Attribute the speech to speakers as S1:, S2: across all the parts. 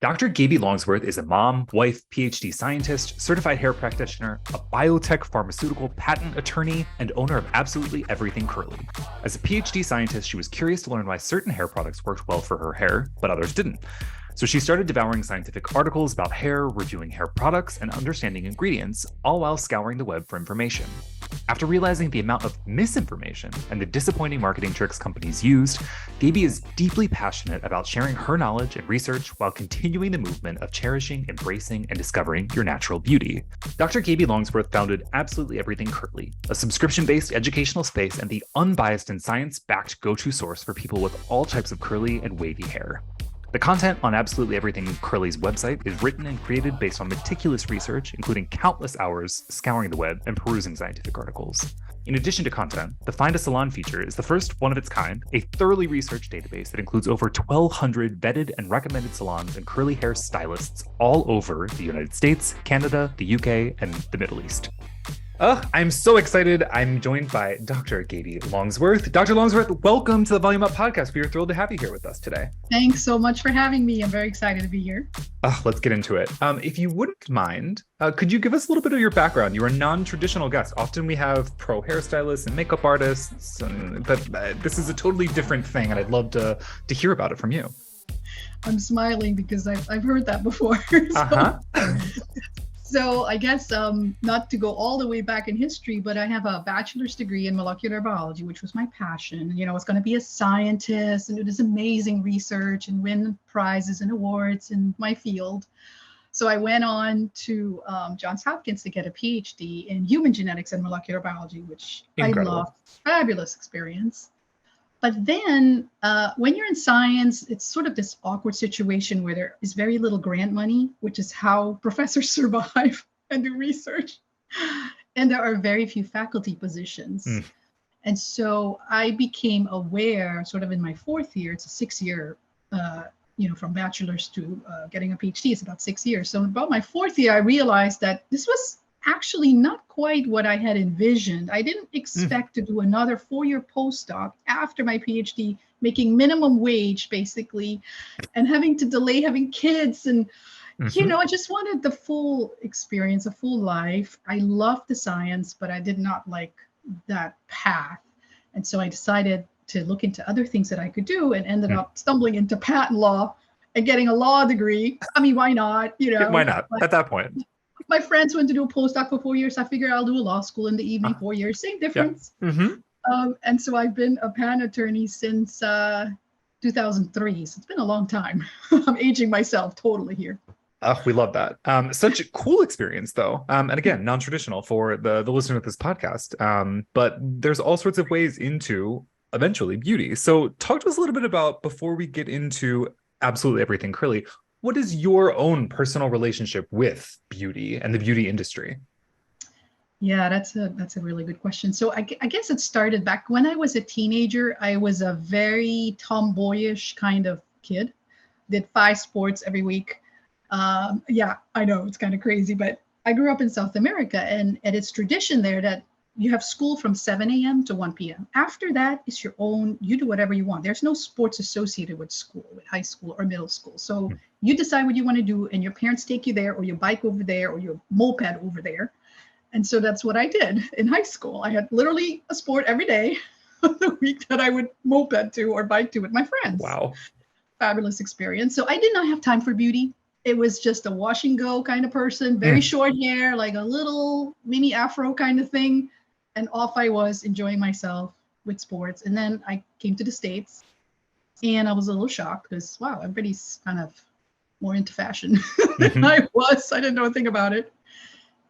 S1: Dr. Gaby Longsworth is a mom, wife, Ph.D. scientist, certified hair practitioner, a biotech pharmaceutical patent attorney, and owner of absolutely everything curly. As a Ph.D. scientist, she was curious to learn why certain hair products worked well for her hair, but others didn't. So she started devouring scientific articles about hair, reviewing hair products, and understanding ingredients, all while scouring the web for information. After realizing the amount of misinformation and the disappointing marketing tricks companies used, Gaby is deeply passionate about sharing her knowledge and research while continuing the movement of cherishing, embracing, and discovering your natural beauty. Dr. Gaby Longsworth founded Absolutely Everything Curly, a subscription-based educational space and the unbiased and science-backed go-to source for people with all types of curly and wavy hair. The content on Absolutely Everything Curly's website is written and created based on meticulous research, including countless hours scouring the web and perusing scientific articles. In addition to content, the Find a Salon feature is the first one of its kind, a thoroughly researched database that includes over 1,200 vetted and recommended salons and curly hair stylists all over the United States, Canada, the UK, and the Middle East. I'm so excited. I'm joined by Dr. Gaby Longsworth. Dr. Longsworth, welcome to the Volume Up podcast. We are thrilled to have you here with us today.
S2: Thanks so much for having me. I'm very excited to be here.
S1: Let's get into it. If you wouldn't mind, could you give us a little bit of your background? You're a non-traditional guest. Often we have pro hairstylists and makeup artists, but this is a totally different thing, and I'd love to hear about it from you.
S2: I'm smiling because I've heard that before. So I guess not to go all the way back in history, but I have a bachelor's degree in molecular biology, which was my passion. I was going to be a scientist and do this amazing research and win prizes and awards in my field. So I went on to Johns Hopkins to get a Ph.D. in human genetics and molecular biology, which
S1: Incredible.
S2: I loved. Fabulous experience. But then when you're in science, it's sort of this awkward situation where there is very little grant money, which is how professors survive and do research. And there are very few faculty positions. And so I became aware sort of in my fourth year, it's a 6-year, from bachelor's to getting a PhD, it's about 6 years. So about my fourth year, I realized that this was actually not quite what I had envisioned. I didn't expect to do another 4-year postdoc after my PhD, making minimum wage basically, and having to delay having kids. And, I just wanted the full experience, a full life. I loved the science, but I did not like that path. And so I decided to look into other things that I could do and ended up stumbling into patent law and getting a law degree. I mean, why not?
S1: Why not at that point?
S2: My friends went to do a postdoc for 4 years. I figured I'll do a law school in the evening, 4 years, same difference.
S1: Yeah.
S2: And so I've been a patent attorney since 2003. So it's been a long time. I'm aging myself totally here.
S1: We love that. Such a cool experience, though. And again, non-traditional for the listener of this podcast. But there's all sorts of ways into eventually beauty. So talk to us a little bit about, before we get into Absolutely Everything Curly, what is your own personal relationship with beauty and the beauty industry?
S2: Yeah, that's a really good question. So I guess it started back when I was a teenager. I was a very tomboyish kind of kid, did 5 sports every week. Yeah, I know it's kind of crazy, but I grew up in South America, and it's tradition there that you have school from 7 a.m. to 1 p.m. After that, it's your own, you do whatever you want. There's no sports associated with school, with high school or middle school. So you decide what you want to do, and your parents take you there, or your bike over there, or your moped over there. And so that's what I did in high school. I had literally a sport every day of the week that I would moped to or bike to with my friends.
S1: Wow.
S2: Fabulous experience. So I did not have time for beauty. It was just a wash and go kind of person, very short hair, like a little mini afro kind of thing. And off I was, enjoying myself with sports. And then I came to the States, and I was a little shocked because, wow, everybody's kind of more into fashion than I was. I didn't know a thing about it.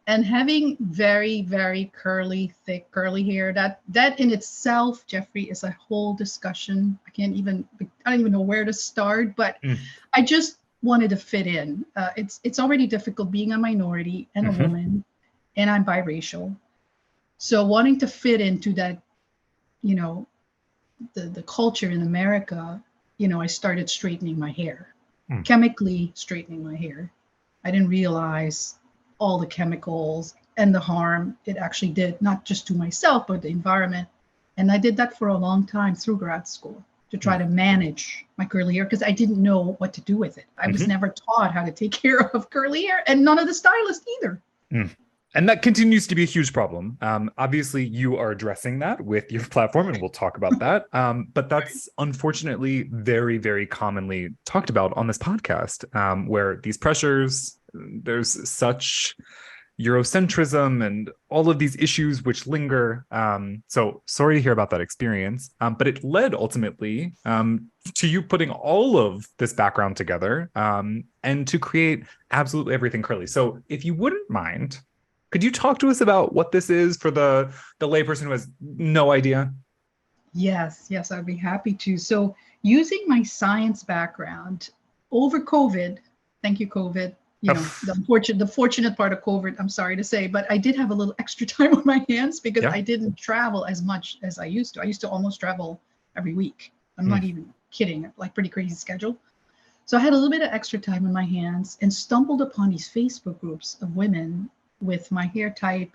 S2: And having very, very curly, thick, curly hair, that in itself, Jeffrey, is a whole discussion. I don't even know where to start, but I just wanted to fit in. It's already difficult being a minority and a woman, and I'm biracial. So wanting to fit into that, the culture in America, I started straightening my hair, chemically straightening my hair. I didn't realize all the chemicals and the harm it actually did, not just to myself, but the environment. And I did that for a long time through grad school. to try to manage my curly hair because I didn't know what to do with it. I was never taught how to take care of curly hair, and none of the stylists either.
S1: And that continues to be a huge problem. Obviously, you are addressing that with your platform, and we'll talk about that. But that's unfortunately very, very commonly talked about on this podcast, where these pressures, there's such Eurocentrism and all of these issues which linger. So sorry to hear about that experience, but it led ultimately to you putting all of this background together and to create absolutely everything curly. So if you wouldn't mind, could you talk to us about what this is for the layperson who has no idea?
S2: Yes, I'd be happy to. So using my science background over COVID, thank you, COVID, the fortunate part of COVID, I'm sorry to say, but I did have a little extra time on my hands because I didn't travel as much as I used to. I used to almost travel every week. I'm not even kidding, like pretty crazy schedule. So I had a little bit of extra time on my hands and stumbled upon these Facebook groups of women with my hair type,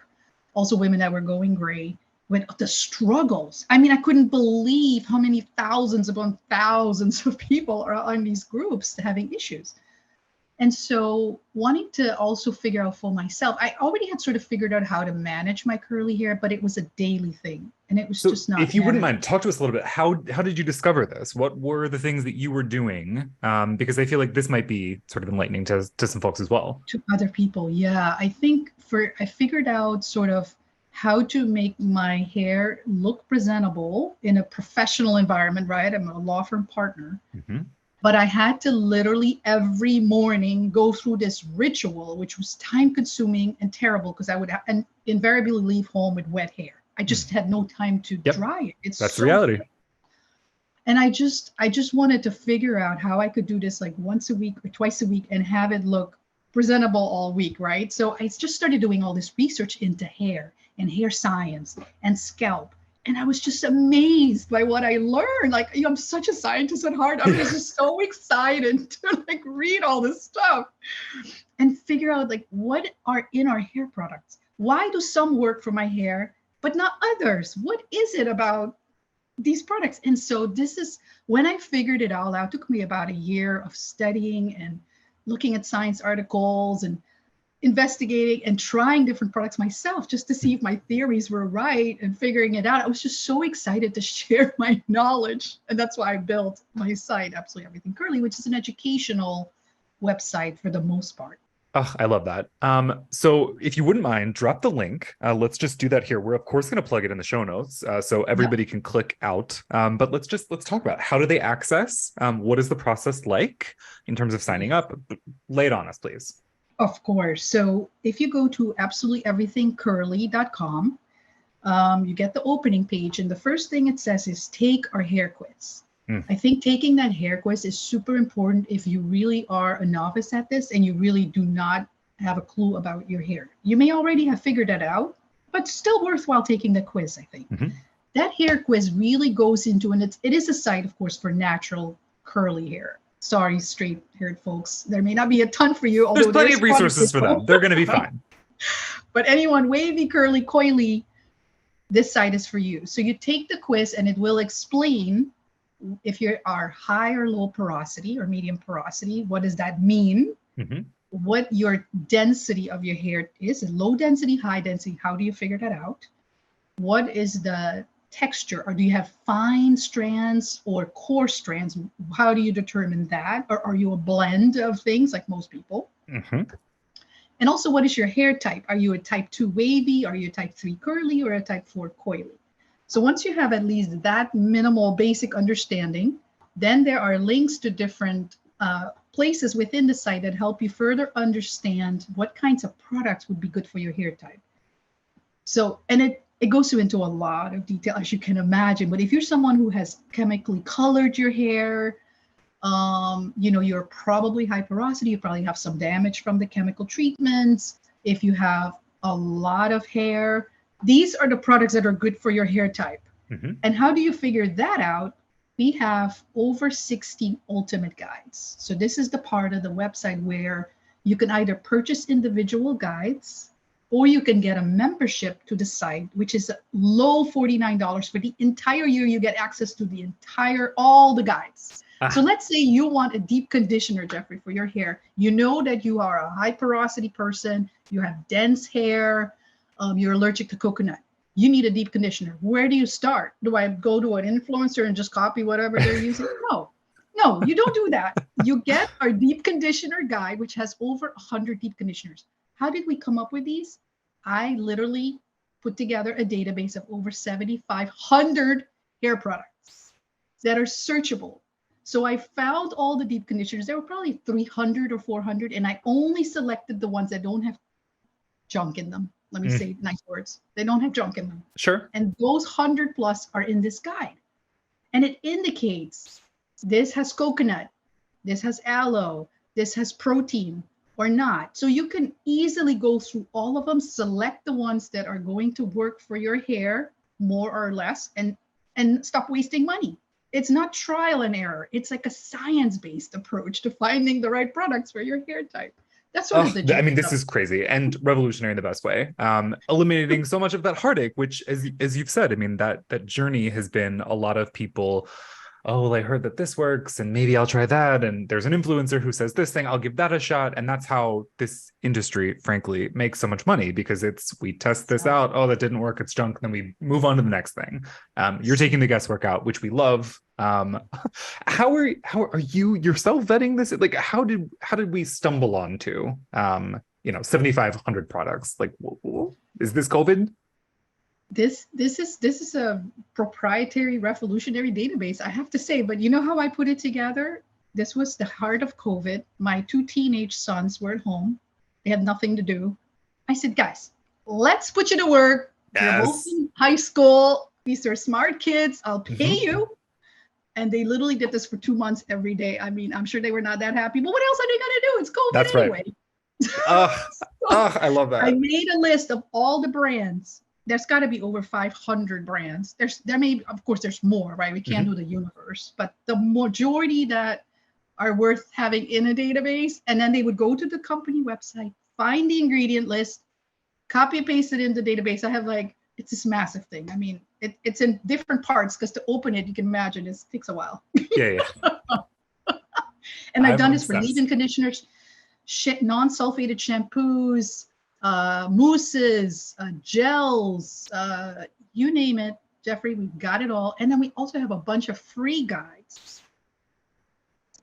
S2: also women that were going gray, with the struggles. I mean, I couldn't believe how many thousands upon thousands of people are on these groups having issues. And so wanting to also figure out for myself, I already had sort of figured out how to manage my curly hair, but it was a daily thing. And it was just not.
S1: If you wouldn't mind, talk to us a little bit. How did you discover this? What were the things that you were doing? Because I feel like this might be sort of enlightening to some folks as well.
S2: To other people, yeah. I think I figured out sort of how to make my hair look presentable in a professional environment, right? I'm a law firm partner. But I had to literally every morning go through this ritual, which was time consuming and terrible because I would invariably leave home with wet hair. I just had no time to dry it.
S1: That's the reality.
S2: And I just wanted to figure out how I could do this like once a week or twice a week and have it look presentable all week, right? So I just started doing all this research into hair and hair science and scalp. And I was just amazed by what I learned. Like, I'm such a scientist at heart. I was just so excited to like read all this stuff and figure out like what are in our hair products. Why do some work for my hair, but not others? What is it about these products? And so this is when I figured it all out. It took me about a year of studying and looking at science articles and investigating and trying different products myself just to see if my theories were right and figuring it out. I was just so excited to share my knowledge. And that's why I built my site, Absolutely Everything Curly, which is an educational website for the most part.
S1: Oh, I love that. So if you wouldn't mind, drop the link. Let's just do that here. We're of course going to plug it in the show notes so everybody can click out. But let's talk about how do they access? What is the process like in terms of signing up? Lay it on us, please.
S2: Of course. So if you go to absolutellyeverythingcurly.com, you get the opening page. And the first thing it says is take our hair quiz. I think taking that hair quiz is super important if you really are a novice at this and you really do not have a clue about your hair. You may already have figured that out, but still worthwhile taking the quiz, I think. That hair quiz really goes into, and it is a site, of course, for natural curly hair. Sorry, straight-haired folks. There may not be a ton for you.
S1: There's plenty of resources for them. They're going to be fine.
S2: But anyone wavy, curly, coily, this site is for you. So you take the quiz and it will explain if you are high or low porosity or medium porosity. What does that mean? What your density of your hair is. Low density, high density. How do you figure that out? What is the texture, or do you have fine strands or coarse strands? How do you determine that? Or are you a blend of things like most people? And also, what is your hair type? Are you a type 2 wavy? Are you a type 3 curly or a type 4 coily? So once you have at least that minimal basic understanding, then there are links to different places within the site that help you further understand what kinds of products would be good for your hair type. So, and it goes into a lot of detail, as you can imagine. But if you're someone who has chemically colored your hair, you're probably high porosity, you probably have some damage from the chemical treatments. If you have a lot of hair, these are the products that are good for your hair type. And how do you figure that out? We have over 60 ultimate guides. So this is the part of the website where you can either purchase individual guides or you can get a membership to the site, which is a low $49 for the entire year. You get access to all the guides. So let's say you want a deep conditioner, Jeffrey, for your hair. You know that you are a high porosity person, you have dense hair, you're allergic to coconut. You need a deep conditioner. Where do you start? Do I go to an influencer and just copy whatever they're using? No, you don't do that. You get our deep conditioner guide, which has over 100 deep conditioners. How did we come up with these? I literally put together a database of over 7,500 hair products that are searchable. So I found all the deep conditioners. There were probably 300 or 400, and I only selected the ones that don't have junk in them. Let me say nice words. They don't have junk in them.
S1: Sure.
S2: And those 100 plus are in this guide. And it indicates this has coconut, this has aloe, this has protein or not. So you can easily go through all of them, select the ones that are going to work for your hair more or less, and stop wasting money. It's not trial and error. It's like a science-based approach to finding the right products for your hair type. That's sort of the
S1: I mean, this is crazy and revolutionary in the best way. Eliminating so much of that heartache, which, as you've said, I mean, that journey has been a lot of people. Oh, well, I heard that this works, and maybe I'll try that. And there's an influencer who says this thing, I'll give that a shot. And that's how this industry, frankly, makes so much money, because we test this out. Oh, that didn't work. It's junk. Then we move on to the next thing. You're taking the guesswork out, which we love. How are you yourself vetting this? Like, how did we stumble onto 7,500 products? Like, is this COVID?
S2: This is a proprietary revolutionary database, I have to say. But you know how I put it together? This was the heart of COVID. My 2 teenage sons were at home. They had nothing to do. I said, guys, let's put you to work.
S1: Yes.
S2: You're both in high school. These are smart kids. I'll pay you. And they literally did this for 2 months every day. I mean, I'm sure they were not that happy, but what else are they going to do? It's COVID.
S1: That's
S2: anyway.
S1: Right. I love that.
S2: I made a list of all the brands. There's got to be over 500 brands. There may be, of course, there's more, right? We can't do the universe, but the majority that are worth having in a database. And then they would go to the company website, find the ingredient list, copy and paste it in the database. I have it's this massive thing. I mean, it's in different parts, because to open it, you can imagine it takes a while.
S1: Yeah.
S2: And I've done this for leave-in conditioners, non-sulfated shampoos, mousses, gels, you name it, Jeffrey, we've got it all. And then we also have a bunch of free guides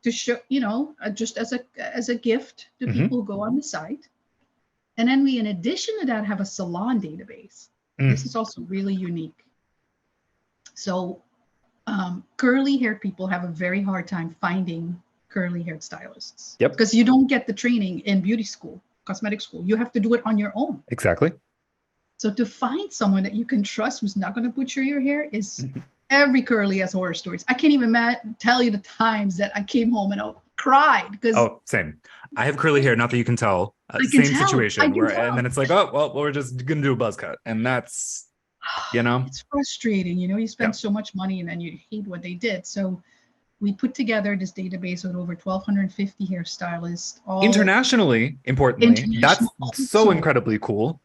S2: to show, just as a gift to people who go on the site. And then we, in addition to that, have a salon database. This is also really unique. So curly hair people have a very hard time finding curly haired stylists.
S1: Yep.
S2: Because you don't get the training in beauty school, cosmetic school. You have to do it on your own.
S1: Exactly.
S2: So to find someone that you can trust who's not going to butcher your hair is every curly has horror stories. I can't even tell you the times that I came home and I cried.
S1: Same. I have curly hair, not that you can tell. Same situation. And then it's like, oh, well, we're just going to do a buzz cut. And that's,
S2: It's frustrating. You spend so much money and then you hate what they did. So we put together this database with over 1,250 hairstylists.
S1: Internationally, importantly. That's so incredibly cool.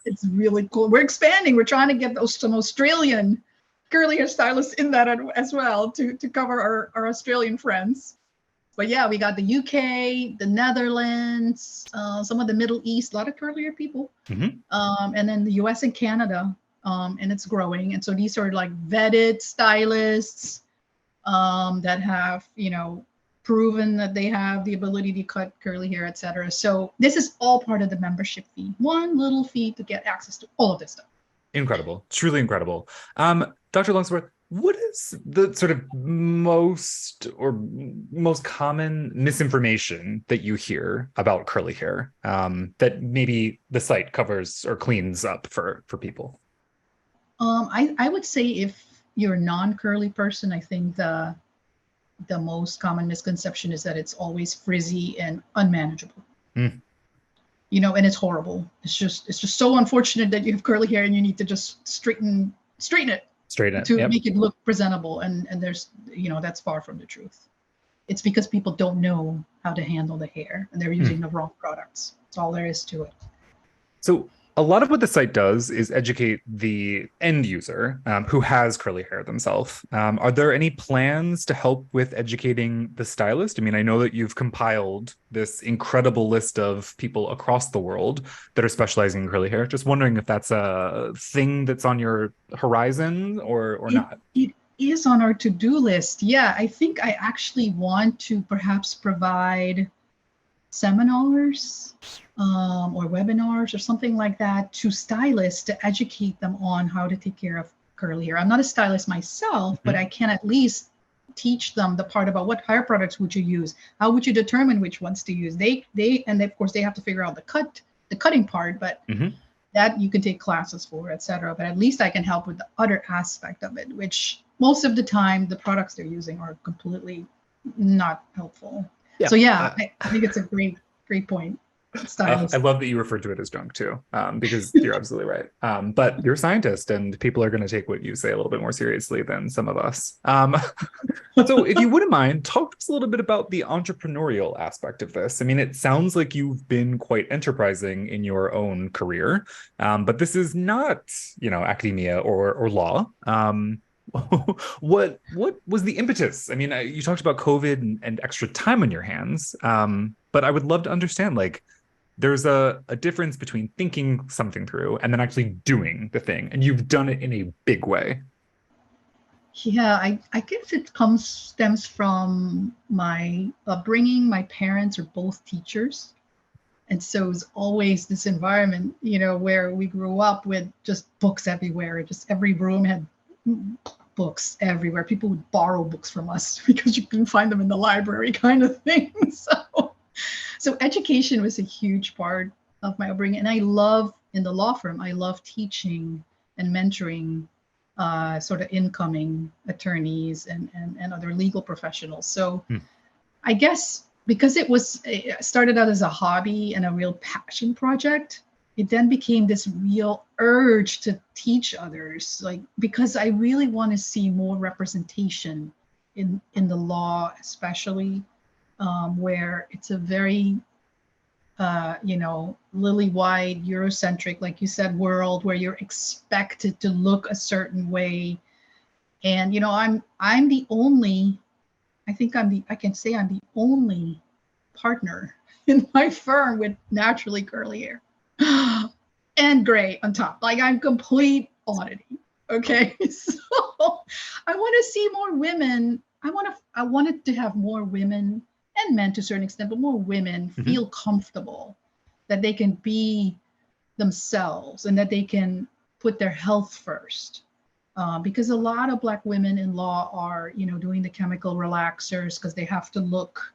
S2: It's really cool. We're expanding. We're trying to get some Australian curly hairstylists in that as well to cover our Australian friends. But yeah, we got the UK, the Netherlands, some of the Middle East, a lot of curly hair people, and then the US and Canada, and it's growing. And so these are vetted stylists that have, proven that they have the ability to cut curly hair, etc. So this is all part of the membership fee. One little fee to get access to all of this stuff.
S1: Incredible. Truly incredible. Dr. Longsworth, what is the sort of most common misinformation that you hear about curly hair that maybe the site covers or cleans up for people?
S2: I would say if you're a non-curly person, I think the most common misconception is that it's always frizzy and unmanageable. And it's horrible. It's just so unfortunate that you have curly hair and you need to just straighten it to make it look presentable. And there's, that's far from the truth. It's because people don't know how to handle the hair and they're using the wrong products. That's all there is to it.
S1: So A lot of what the site does is educate the end user who has curly hair themselves. Are there any plans to help with educating the stylist? I mean, I know that you've compiled this incredible list of people across the world that are specializing in curly hair. Just wondering if that's a thing that's on your horizon or
S2: It,
S1: not.
S2: it is on our to-do list. Yeah, I think I actually want to perhaps provide seminars or webinars or something like that to stylists to educate them on how to take care of curly hair. I'm not a stylist myself, but I can at least teach them the part about what hair products would you use, how would you determine which ones to use. And of course they have to figure out the cutting part, but that you can take classes for, etc. But at least I can help with the other aspect of it, which most of the time the products they're using are completely not helpful.
S1: Yeah.
S2: So yeah, I think it's a great point.
S1: I love that you referred to it as junk too, because you're absolutely right. But you're a scientist, and people are going to take what you say a little bit more seriously than some of us. So, if you wouldn't mind, talk to us a little bit about the entrepreneurial aspect of this. I mean, it sounds like you've been quite enterprising in your own career, but this is not, academia or law. What was the impetus? I mean, you talked about COVID and extra time on your hands, but I would love to understand, like, there's a difference between thinking something through and then actually doing the thing, and you've done it in a big way.
S2: Yeah, I guess it stems from my upbringing. My parents are both teachers. And so it's always this environment, where we grew up with just books everywhere. Just every room had books everywhere. People would borrow books from us because you couldn't find them in the library, kind of thing. So education was a huge part of my upbringing. And in the law firm, I love teaching and mentoring sort of incoming attorneys and other legal professionals. So I guess because it started out as a hobby and a real passion project, it then became this real urge to teach others, because I really want to see more representation in the law, especially where it's a very lily-white, Eurocentric, like you said, world where you're expected to look a certain way. And I'm the only, I can say I'm the only partner in my firm with naturally curly hair and gray on top. Like, I'm complete oddity. Okay. So I want to see more women. I wanted to have more women and men to a certain extent, but more women feel comfortable that they can be themselves and that they can put their health first. Because a lot of Black women in law are, doing the chemical relaxers because they have to look,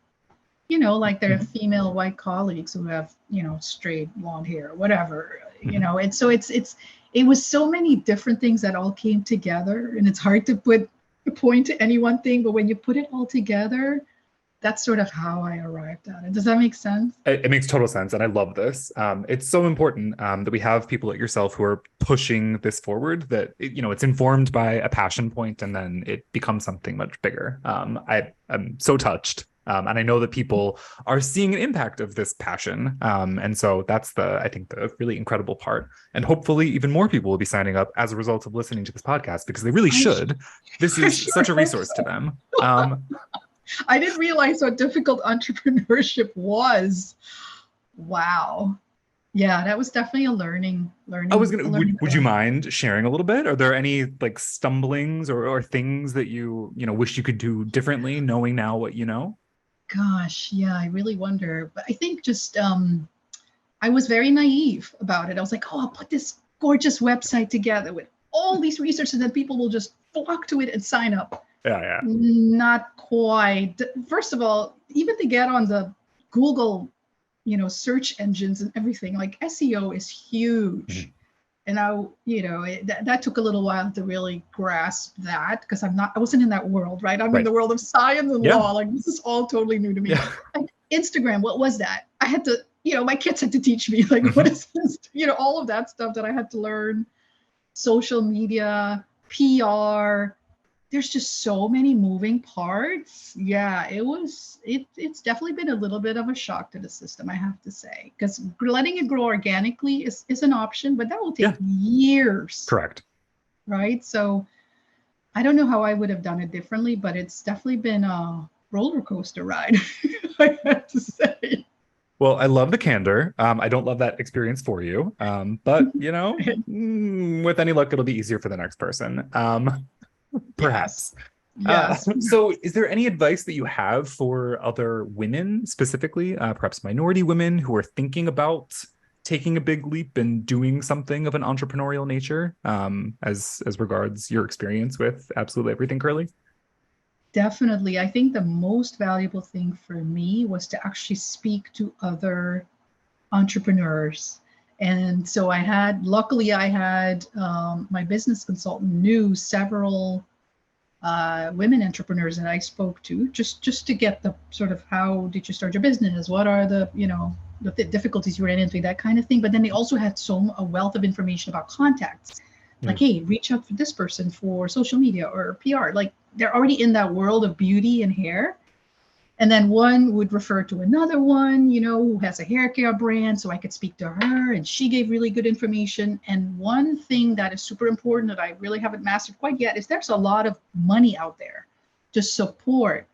S2: like their female white colleagues who have, straight blonde hair, whatever, and so it was so many different things that all came together, and it's hard to point to any one thing, but when you put it all together, that's sort of how I arrived at it. Does that make sense?
S1: It makes total sense. And I love this. It's so important that we have people like yourself who are pushing this forward, that, it's informed by a passion point and then it becomes something much bigger. I'm so touched. And I know that people are seeing an impact of this passion. And so that's I think the really incredible part. And hopefully even more people will be signing up as a result of listening to this podcast, because they really should. This is such a resource to them.
S2: I didn't realize how difficult entrepreneurship was. Wow. Yeah, that was definitely a learning.
S1: Would you mind sharing a little bit? Are there any stumblings or things that you wish you could do differently, knowing now what you know?
S2: Gosh, yeah, I really wonder. But I think just I was very naive about it. I was like, I'll put this gorgeous website together with all these resources, and then people will just flock to it and sign up.
S1: Yeah.
S2: Not quite. First of all, even to get on the Google, search engines and everything, like SEO is huge. And that took a little while to really grasp that, because I wasn't in that world, right? I'm in the world of science and law. Like, this is all totally new to me.
S1: Yeah.
S2: Like, Instagram, what was that? I had to, my kids had to teach me, like, what is this? All of that stuff that I had to learn. Social media, PR, there's just so many moving parts. Yeah, it's definitely been a little bit of a shock to the system, I have to say, because letting it grow organically is an option, but that will take
S1: Yeah,
S2: years,
S1: correct.
S2: right? So I don't know how I would have done it differently, but it's definitely been a roller coaster ride, I have to say.
S1: Well, I love the candor. I don't love that experience for you, but with any luck, it'll be easier for the next person.
S2: Yes.
S1: Perhaps.
S2: Yes.
S1: So, is there any advice that you have for other women, specifically, perhaps minority women who are thinking about taking a big leap and doing something of an entrepreneurial nature, as regards your experience with absolutely everything curly?
S2: Definitely. I think the most valuable thing for me was to actually speak to other entrepreneurs. And so luckily, I had my business consultant knew several women entrepreneurs that I spoke to just to get the sort of how did you start your business? What are the difficulties you ran into, that kind of thing. But then they also had a wealth of information about contacts. Like,
S1: Mm.
S2: hey, reach out to this person for social media or PR. Like they're already in that world of beauty and hair. And then one would refer to another one, who has a hair care brand. So I could speak to her and she gave really good information. And one thing that is super important that I really haven't mastered quite yet is there's a lot of money out there to support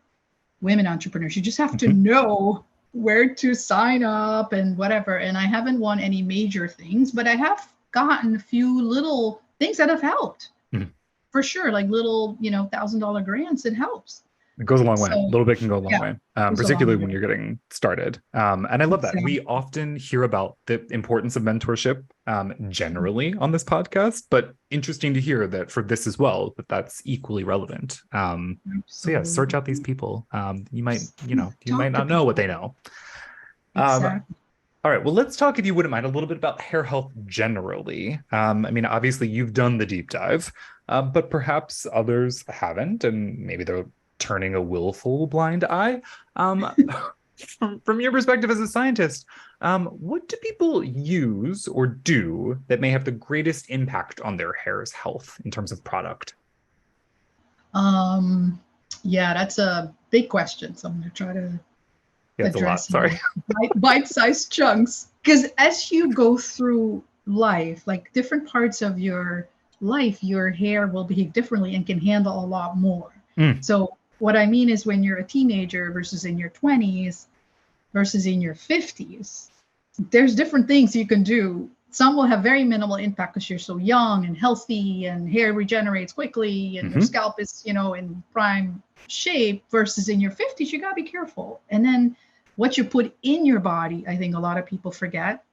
S2: women entrepreneurs. You just have to
S1: Mhm.
S2: know where to sign up and whatever. And I haven't won any major things, but I have gotten a few little things that have helped
S1: Mhm.
S2: for sure, like little, $1,000 grants. It helps.
S1: It goes a long way. A
S2: So
S1: little bit can go a long
S2: yeah,
S1: way,
S2: it goes a long
S1: particularly when
S2: way.
S1: you're getting started. And I love that.
S2: Exactly.
S1: We often hear about the importance of mentorship generally on this podcast, but interesting to hear that for this as well, that's equally relevant. So yeah, search out these
S2: Absolutely.
S1: people. You might
S2: Talk to
S1: not know what they
S2: people.
S1: know. Um,
S2: Exactly.
S1: all right, well, let's talk, if you wouldn't mind, a little bit about hair health generally. I mean, obviously, you've done the deep dive, but perhaps others haven't, and maybe they're turning a willful blind eye. Um, from your perspective as a scientist, what do people use or do that may have the greatest impact on their hair's health in terms of product?
S2: Um, yeah, that's a big question. So I'm going to try to
S1: Yeah, it's a lot.
S2: address
S1: Sorry.
S2: in bite-sized chunks. Because as you go through life, like different parts of your life, your hair will behave differently and can handle a lot more.
S1: Mm,
S2: So what I mean is when you're a teenager versus in your 20s versus in your 50s, there's different things you can do. Some will have very minimal impact because you're so young and healthy and hair regenerates quickly and your
S1: hmm
S2: scalp is, in prime shape versus in your 50s, you got to be careful. And then what you put in your body, I think a lot of people forget,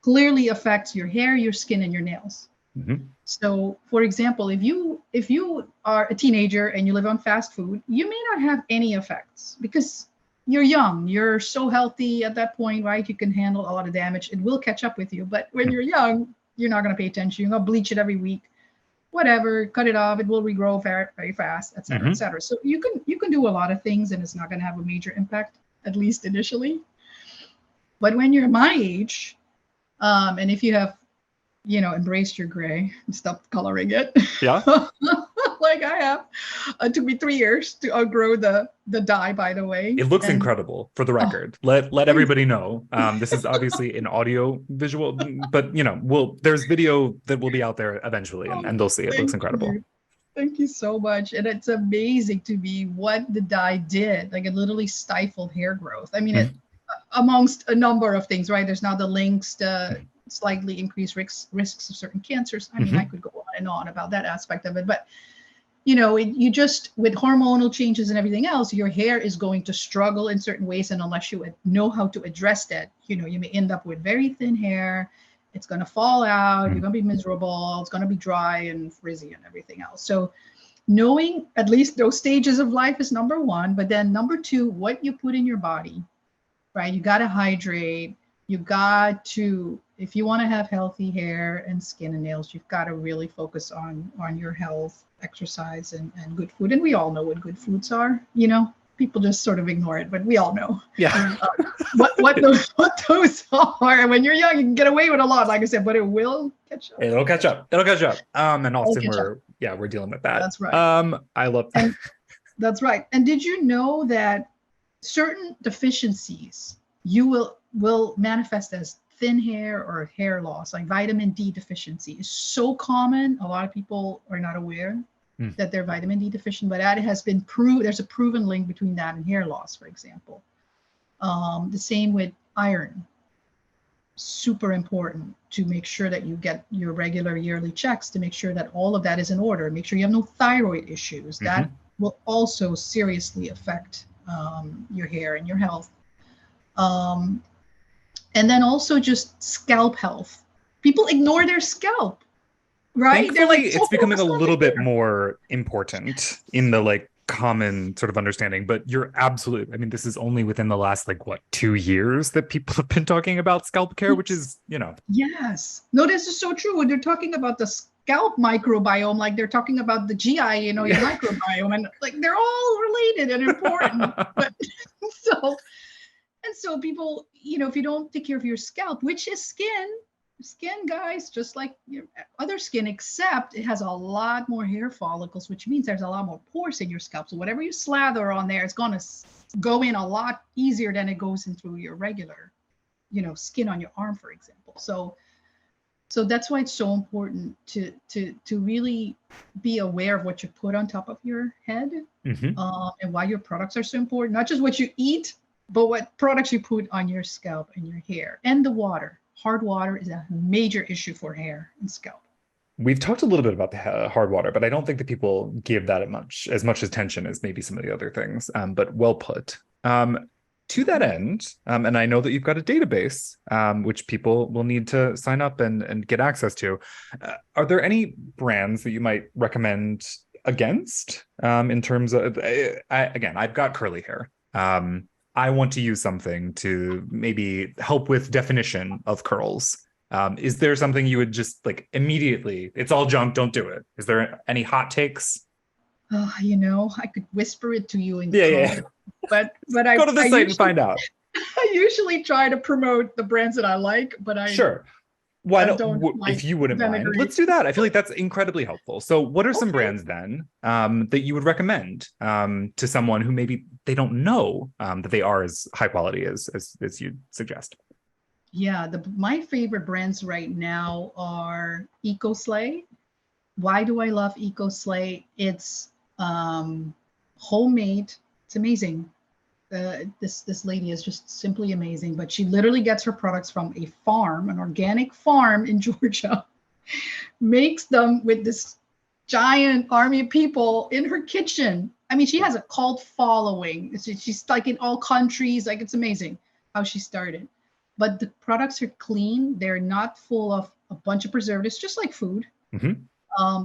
S2: clearly affects your hair, your skin, and your nails.
S1: hmm
S2: So, for example, if you are a teenager and you live on fast food, you may not have any effects because you're young. You're so healthy at that point, right? You can handle a lot of damage. It will catch up with you. But when you're young, you're not going to pay attention. You're going to bleach it every week, whatever, cut it off. It will regrow very, very fast, et cetera, et
S1: hmm
S2: cetera. So you can do a lot of things and it's not going to have a major impact, at least initially. But when you're my age, and if you have embraced your gray and stopped coloring it.
S1: Yeah.
S2: Like I have. It took me 3 years to outgrow the dye, by the way.
S1: It looks
S2: And
S1: incredible, for the
S2: oh,
S1: record. Let
S2: thank
S1: everybody
S2: you.
S1: know. This is obviously an audio visual, but there's video that will be out there eventually, and,
S2: Oh,
S1: and they'll see it. It looks
S2: thank
S1: incredible.
S2: you. Thank you so much. And it's amazing to me what the dye did. Like it literally stifled hair growth. I mean, it
S1: Mhm.
S2: amongst a number of things, right? There's now the links to slightly increased risks of certain cancers. I mean, I
S1: Mhm.
S2: could go on and on about that aspect of it, but you just with hormonal changes and everything else, your hair is going to struggle in certain ways, and unless you know how to address that, you may end up with very thin hair. It's going to fall out. You're
S1: Mhm.
S2: going to be miserable. It's going to be dry and frizzy and everything else. So knowing at least those stages of life is number one, but then number two, what you put in your body, right? You got to hydrate. You got to, if you want to have healthy hair and skin and nails, you've got to really focus on your health, exercise, and good food. And we all know what good foods are, people just sort of ignore it, but we all know
S1: Yeah.
S2: what those are. And when you're young, you can get away with a lot, like I said, but it will catch up.
S1: It'll catch up. It'll catch up. And often
S2: catch up.
S1: we're dealing with that.
S2: That's right.
S1: I love that.
S2: And that's right. And did you know that certain deficiencies will manifest as thin hair or hair loss, like vitamin D deficiency is so common. A lot of people are not aware that they're vitamin D deficient, but that has been proved. There's a proven link between that and hair loss, for example. The same with iron. Super important to make sure that you get your regular yearly checks to make sure that all of that is in order. Make sure you have no thyroid issues. That will also seriously affect your hair and your health. And then also just scalp health. People ignore their scalp, right?
S1: Thankfully,
S2: They're like,
S1: it's becoming a little bit more important in the like common sort of understanding, but you're absolutely, I mean, this is only within the last 2 years that people have been talking about scalp care, which is,
S2: Yes. No, this is so true. When they're talking about the scalp microbiome, like they're talking about the GI, your microbiome, and they're all related and important. But so people, if you don't take care of your scalp, which is skin, guys, just like your other skin, except it has a lot more hair follicles, which means there's a lot more pores in your scalp. So whatever you slather on there, it's going to go in a lot easier than it goes into your regular, skin on your arm, for example. So that's why it's so important to really be aware of what you put on top of your head, and why your products are so important. Not just what you eat, but what products you put on your scalp and your hair, and the water. Hard water is a major issue for hair and scalp.
S1: We've talked a little bit about the hard water, but I don't think that people give that as much attention as maybe some of the other things. But well put. To that end, and I know that you've got a database, which people will need to sign up and get access to. Are there any brands that you might recommend against in terms of, I've got curly hair. I want to use something to maybe help with definition of curls. Is there something you would just immediately, it's all junk, don't do it? Is there any hot takes?
S2: I could whisper it to you in but I
S1: go to the site and find out.
S2: I usually try to promote the brands that I like, but
S1: sure. Why don't if you wouldn't mind, let's do that. I feel like that's incredibly helpful. So what are some brands then that you would recommend to someone who maybe they don't know that they are as high quality as you suggest?
S2: Yeah, my favorite brands right now are EcoSlay. Why do I love EcoSlay? It's homemade. It's amazing. This lady is just simply amazing, but she literally gets her products from a farm, an organic farm in Georgia, makes them with this giant army of people in her kitchen. I mean, she has a cult following. She's in all countries. It's amazing how she started. But the products are clean. They're not full of a bunch of preservatives, just like food.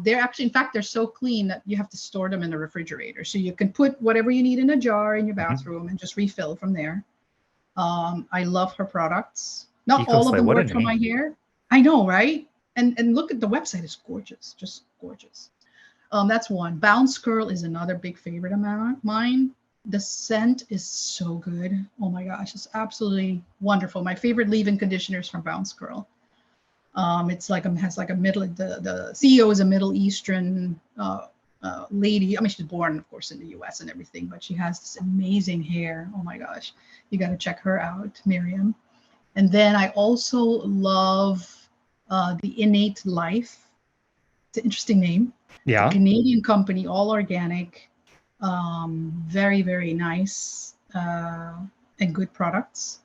S2: They're actually, in fact, they're so clean that you have to store them in the refrigerator. So you can put whatever you need in a jar in your bathroom and just refill from there. I love her products. Not all of them work for my hair. I know, right? And look at the website. It's gorgeous, just gorgeous. That's one. Bounce Curl is another big favorite of mine. The scent is so good. Oh my gosh, it's absolutely wonderful. My favorite leave-in conditioner is from Bounce Curl. It's has a the CEO is a Middle Eastern lady. I mean, she's born, of course, in the US and everything, but she has this amazing hair. Oh my gosh, you got to check her out, Miriam. And then I also love the Innate Life. It's an interesting name.
S1: Yeah.
S2: It's a Canadian company, all organic, very, very nice and good products.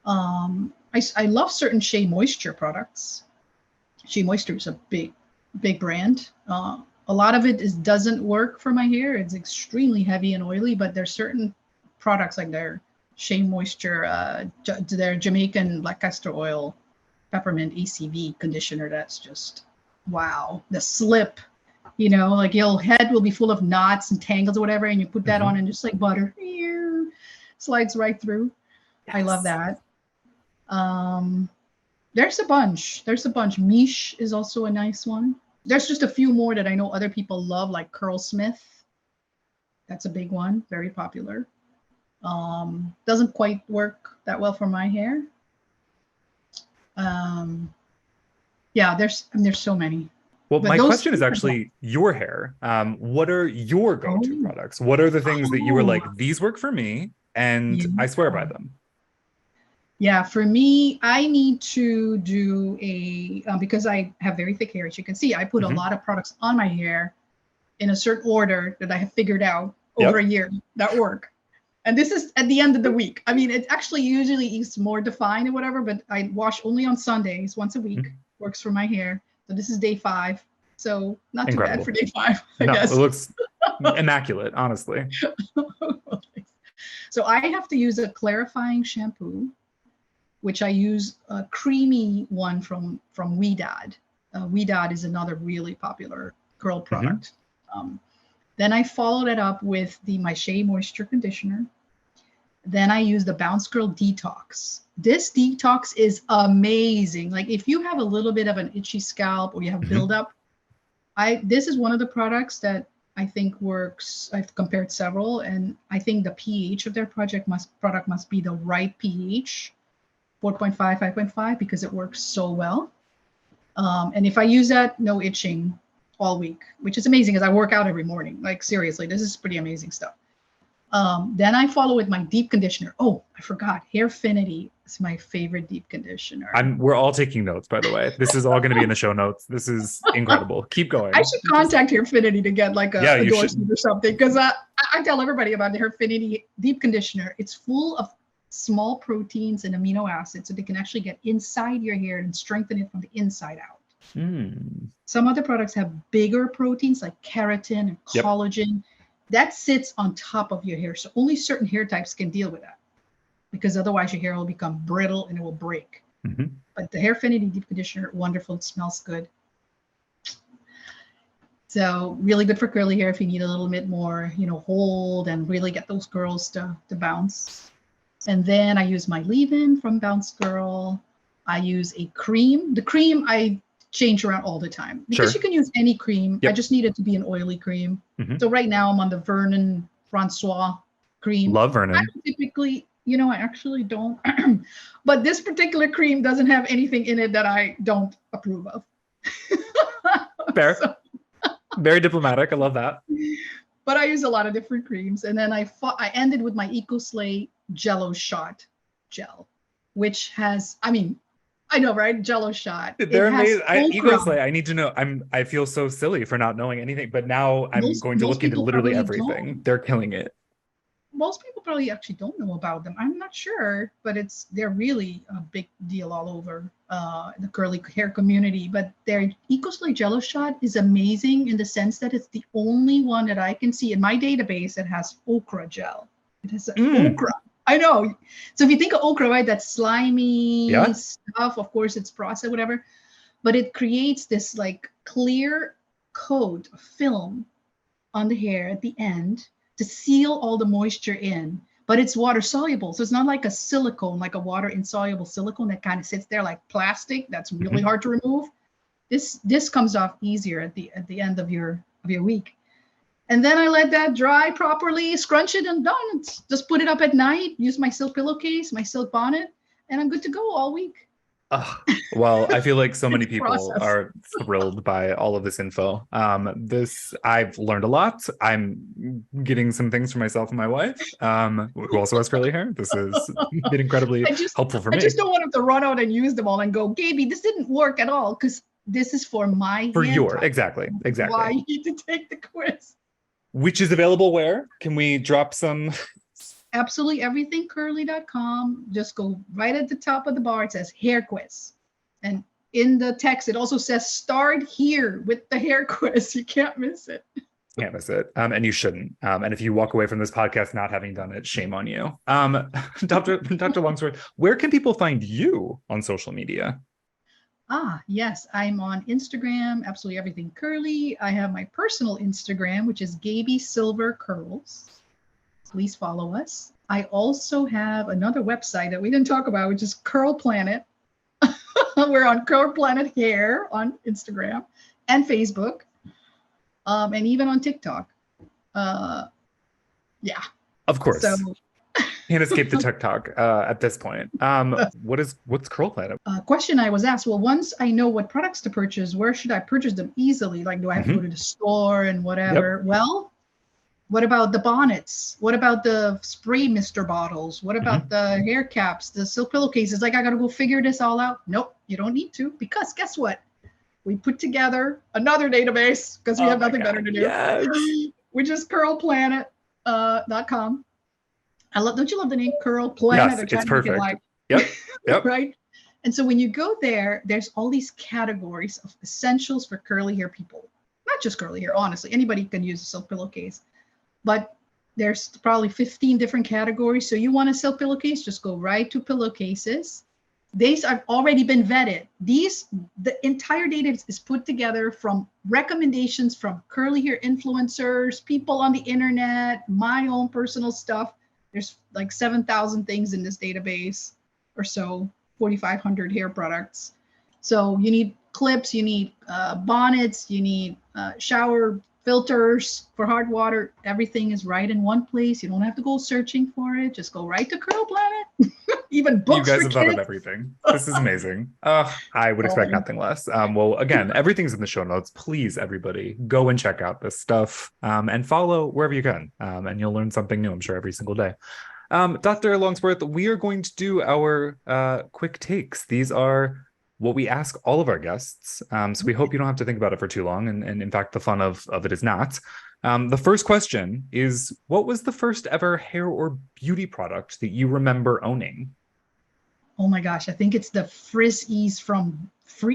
S2: I love certain Shea Moisture products. Shea Moisture is a big brand. A lot of it doesn't work for my hair. It's extremely heavy and oily, but there's certain products like their Shea Moisture, their Jamaican black castor oil, peppermint ACV conditioner. That's just, wow. The slip, your head will be full of knots and tangles or whatever, and you put that on and just like butter, slides right through. Yes. I love that. There's a bunch. Miche is also a nice one. There's just a few more that I know other people love, like Curl Smith. That's a big one, very popular. Doesn't quite work that well for my hair. Yeah, there's so many.
S1: Well,
S2: But
S1: my
S2: those
S1: question is
S2: three are
S1: actually your hair. What are your go-to
S2: oh,
S1: products? What are the things that you were
S2: oh,
S1: like, these work for me, and
S2: yeah.
S1: I swear by them?
S2: Yeah, for me, I need to do because I have very thick hair, as you can see, I put a
S1: Hmm.
S2: lot of products on my hair in a certain order that I have figured out over a
S1: Yep.
S2: year that work. And this is at the end of the week. I mean, it actually usually is more defined or whatever, but I wash only on Sundays once a week.
S1: Mhm.
S2: Works for my hair. So this is day 5. So not too bad for
S1: Incredible.
S2: day 5, I
S1: No, it
S2: guess.
S1: looks immaculate, honestly.
S2: So I have to use a clarifying shampoo, which I use a creamy one from Wedad. Wedad is another really popular curl
S1: Hmm.
S2: product. Um, then I follow that up with my Shea Moisture Conditioner. Then I use the Bounce Curl Detox. This detox is amazing. Like if you have a little bit of an itchy scalp or you have
S1: Hmm.
S2: buildup, this is one of the products that I think works. I've compared several, and I think the pH of their product must be the right pH, 4.5, 5.5, because it works so well. And if I use that, no itching all week, which is amazing because I work out every morning. Like seriously, this is pretty amazing stuff. Then I follow with my deep conditioner. Oh, I forgot. Hairfinity is my favorite deep conditioner.
S1: We're all taking notes, by the way. This is all going to be in the show notes. This is incredible. Keep
S2: I
S1: going.
S2: should
S1: Just
S2: contact Hairfinity to get like a
S1: yeah, you should.
S2: endorsement or something because I tell everybody about the Hairfinity deep conditioner. It's full of small proteins and amino acids, so they can actually get inside your hair and strengthen it from the inside out.
S1: Mm.
S2: Some other products have bigger proteins like keratin and
S1: Yep.
S2: collagen that sits on top of your hair. So only certain hair types can deal with that because otherwise your hair will become brittle and it will break.
S1: Hmm.
S2: But the Hairfinity deep conditioner, wonderful. It smells good. So really good for curly hair if you need a little bit more, hold and really get those curls to bounce. And then I use my leave-in from Bounce Girl. I use a cream. The cream I change around all the time because you
S1: Sure.
S2: can use any cream. I
S1: Yep.
S2: just need it to be an oily cream.
S1: Hmm.
S2: So right now I'm on the Vernon Francois cream.
S1: Love
S2: I
S1: Vernon.
S2: don't typically, I actually don't. But this particular cream doesn't have anything in it that I don't approve of.
S1: Fair.
S2: So,
S1: Very diplomatic. I love that.
S2: but I use a lot of different creams. And then I ended with my EcoSlay Jello Shot gel, which has, I know, right? Jello Shot. It
S1: They're
S2: has
S1: amazing.
S2: okra.
S1: Eco-Slay, I need to know. I feel so silly for not knowing anything, but now I'm going to
S2: Most
S1: look into
S2: people
S1: literally
S2: probably
S1: everything.
S2: don't.
S1: They're killing it.
S2: Most people probably actually don't know about them. I'm not sure, but they're really a big deal all over the curly hair community. But their EcoSlay Jello Shot is amazing in the sense that it's the only one that I can see in my database that has okra gel. It has
S1: Mm.
S2: okra. I know. So if you think of okra, right, that slimy
S1: Yeah.
S2: stuff, of course it's processed, whatever, but it creates this like clear coat of film on the hair at the end to seal all the moisture in. But it's water soluble. So it's not like a silicone, like a water insoluble silicone that kind of sits there like plastic. That's really
S1: Hmm.
S2: hard to remove. This comes off easier at the end of your week. And then I let that dry properly, scrunch it, and done. Just put it up at night, use my silk pillowcase, my silk bonnet, and I'm good to go all week.
S1: Ugh. Well, I feel like so many
S2: It's a
S1: people
S2: process.
S1: are thrilled by all of this info. This I've learned a lot. I'm getting some things for myself and my wife, who also has curly hair. This has been incredibly
S2: I just
S1: helpful for
S2: I
S1: me.
S2: just don't want them to run out and use them all and go, Gaby, this didn't work at all because this is for my
S1: For
S2: hair
S1: your
S2: type.
S1: exactly,
S2: Why
S1: exactly.
S2: you need to take the quiz.
S1: Which is available where? Can we drop some?
S2: Absolutely everythingcurly.com. Just go right at the top of the bar. It says hair quiz. And in the text, it also says start here with the hair quiz. You can't miss it.
S1: Can't miss it. And you shouldn't. And if you walk away from this podcast not having done it, shame on you. Dr. Longsworth, where can people find you on social media?
S2: Yes, I'm on Instagram, absolutely everything curly. I have my personal Instagram, which is Gaby Silver Curls. Please follow us. I also have another website that we didn't talk about, which is Curl Planet. We're on Curl Planet Hair on Instagram and Facebook, and even on TikTok. Yeah.
S1: Of
S2: So
S1: course. Can't escape the TikTok at this point. What's Curl Planet?
S2: Question I was asked, well, once I know what products to purchase, where should I purchase them easily? Like, do I have to go to the store and whatever?
S1: Yep.
S2: Well, what about the bonnets? What about the spray mister bottles? What about the hair caps, the silk pillowcases? Like, I got to go figure this all out. Nope, you don't need to, because guess what? We put together another database because we have nothing better to do,
S1: yes.
S2: which is curlplanet.com. Don't you love the name Curl Planet?
S1: Yes, it's perfect. Yep.
S2: Right. And so when you go there, there's all these categories of essentials for curly hair people. Not just curly hair, honestly. Anybody can use a silk pillowcase. But there's probably 15 different categories. So you want a silk pillowcase, just go right to pillowcases. These have already been vetted. The entire data is put together from recommendations from curly hair influencers, people on the internet, my own personal stuff. There's like 7,000 things in this database or so, 4,500 hair products. So you need clips, you need bonnets, you need shower filters for hard water. Everything is right in one place. You don't have to go searching for it. Just go right to Curl Planet. Even books.
S1: You guys
S2: for
S1: have
S2: kids.
S1: thought of everything. This is amazing. I would expect nothing less. Well, again, everything's in the show notes. Please, everybody, go and check out this stuff and follow wherever you can. And you'll learn something new, I'm sure, every single day. Dr. Longsworth, we are going to do our quick takes. These are what we ask all of our guests. So we hope you don't have to think about it for too long. And in fact, the fun of it is not. The first question is, what was the first ever hair or beauty product that you remember owning?
S2: Oh my gosh, I think it's the Frizz-Ease from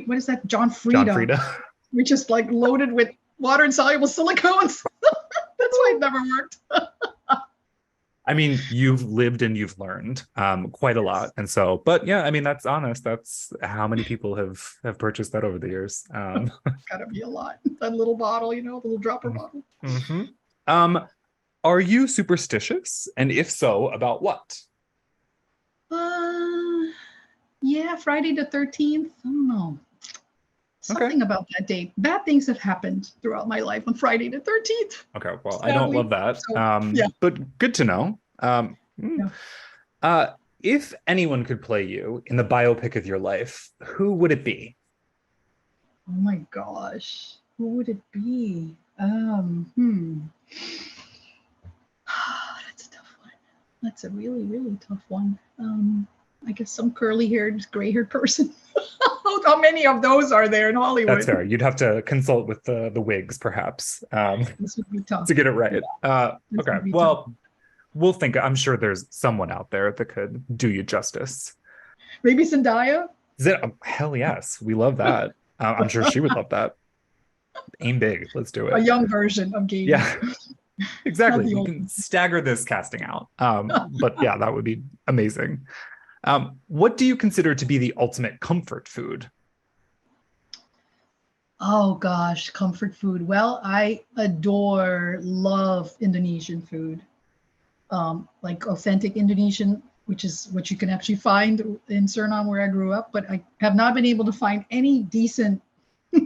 S2: what is that? John Frieda. Which is like loaded with water insoluble silicones. That's why it never worked.
S1: I mean, you've lived and you've learned quite a lot. And so, but yeah, I mean, that's honest. That's how many people have purchased that over the years.
S2: Gotta be a lot. That little bottle, the little dropper bottle.
S1: Are you superstitious? And if so, about what?
S2: Yeah, Friday the 13th. I don't know. Something about that date. Bad things have happened throughout my life on Friday the 13th.
S1: Okay, well, I don't love that. But good to know. If anyone could play you in the biopic of your life, who would it be?
S2: Oh my gosh. Who would it be? That's a tough one. That's a really, really tough one. I guess some curly-haired, gray-haired person. How many of those are there in Hollywood?
S1: That's fair. You'd have to consult with the wigs, perhaps,
S2: this would be tough.
S1: to get it right. Okay, well, we'll think. I'm sure there's someone out there that could do you justice.
S2: Maybe Zendaya?
S1: Hell yes. We love that. I'm sure she would love that. Aim big. Let's do it.
S2: A young version of Gaby.
S1: Yeah, exactly. We can stagger this casting out. But yeah, that would be amazing. What do you consider to be the ultimate comfort food?
S2: Oh gosh, comfort food. Well, I love Indonesian food. Like authentic Indonesian, which is what you can actually find in Suriname where I grew up, but I have not been able to find any decent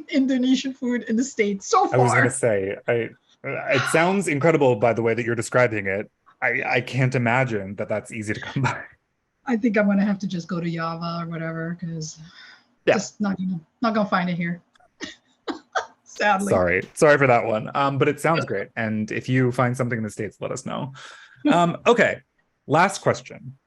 S2: Indonesian food in the States so far.
S1: I was going to say, it sounds incredible by the way that you're describing it. I can't imagine that that's easy to come by.
S2: I think I'm going to have to just go to Java or whatever, because just not gonna find it here. Sadly.
S1: Sorry for that one. But it sounds great. And if you find something in the States, let us know. Okay. Last question.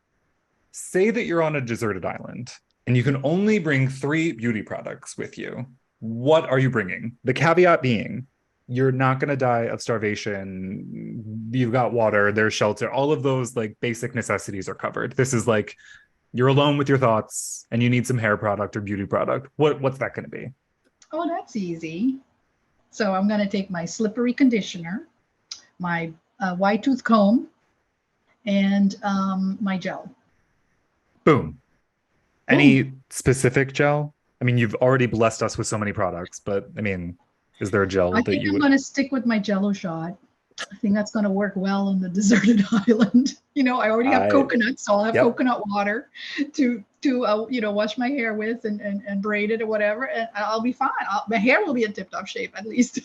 S1: Say that you're on a deserted island and you can only bring 3 beauty products with you. What are you bringing? The caveat being, you're not going to die of starvation. You've got water, there's shelter. All of those like basic necessities are covered. This is like, you're alone with your thoughts and you need some hair product or beauty product. What's that going to be?
S2: Oh, that's easy. So I'm going to take my slippery conditioner, my wide tooth comb, and my gel.
S1: Boom. Any specific gel? I mean, you've already blessed us with so many products, but I mean, is there a gel
S2: I
S1: that
S2: think
S1: you
S2: I'm going to stick with my Jello shot. I think that's going to work well on the deserted island. I already have coconuts, so I'll have coconut water to wash my hair with and braid it or whatever, and I'll be fine. My hair will be in tip-top shape at least.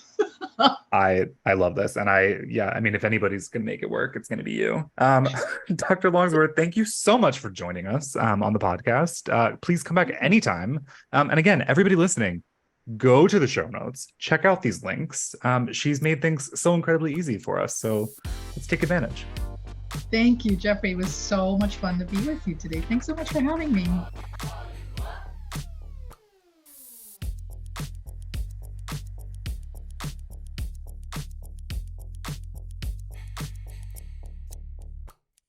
S1: I love this. And I mean, if anybody's going to make it work, it's going to be you. Dr. Longsworth, thank you so much for joining us on the podcast. Please come back anytime. And again, everybody listening, go to the show notes, check out these links. She's made things so incredibly easy for us. So let's take advantage.
S2: Thank you, Jeffrey. It was so much fun to be with you today. Thanks so much for having me.